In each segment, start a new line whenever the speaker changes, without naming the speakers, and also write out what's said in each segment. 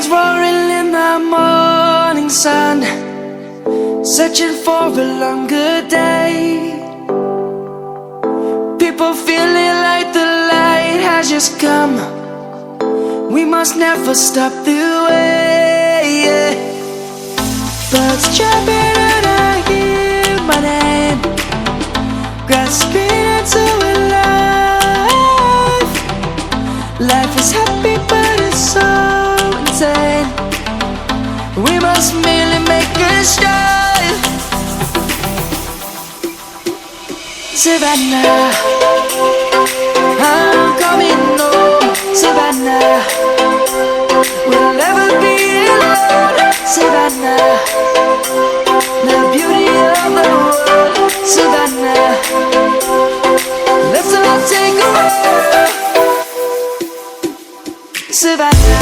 Lions roaring in the morning sun, searching for a longer day. People feeling like the light has just come. We must never stop the way, yeah. Birds chirping and I hear my name, grasping into a life. Life is happy but it's so insane. We must merely make a start. Savannah, I'm coming home. Savannah, we'll never be alone. Savannah, the beauty of the world. Savannah, let's all take a walk. Savannah.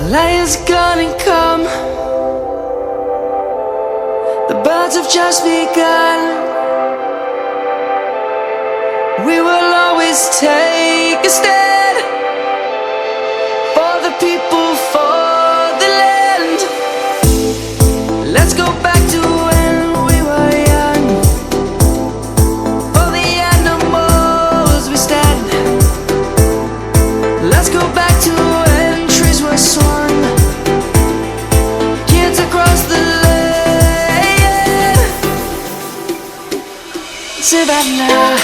Lion's gonna come. The birds have just begun. We will always take a stand for the people, for the land. Let's go back to when we were young. For the animals we stand. Let's go back to when trees were swung. Kids across the land. Savannah,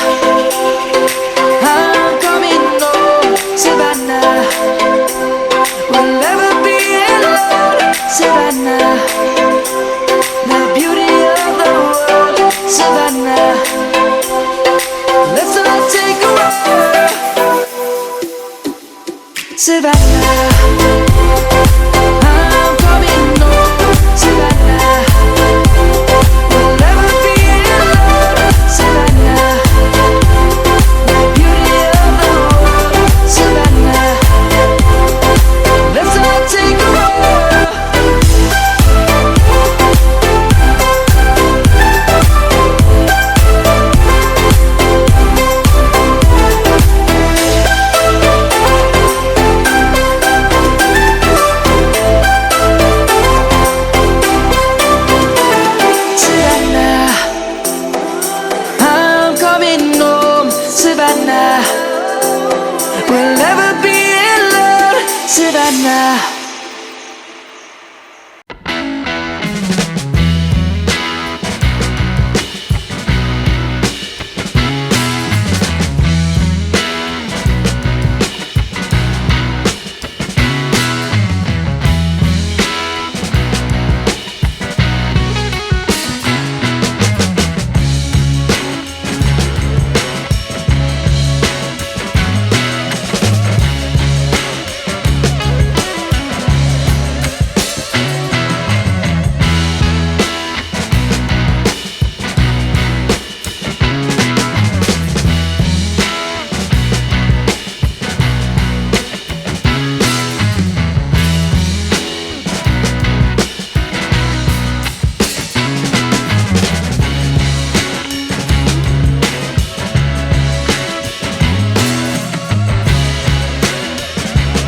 I'm coming home. Savannah, we'll never be alone. Savannah, the beauty of the world. Savannah, let's all take a walk. Savannah, I'm coming home. Savannah, we'll never be alone. Savannah, the beauty of the world. Savannah, let's all take a walk. Savannah, we'll never be alone. Savannah.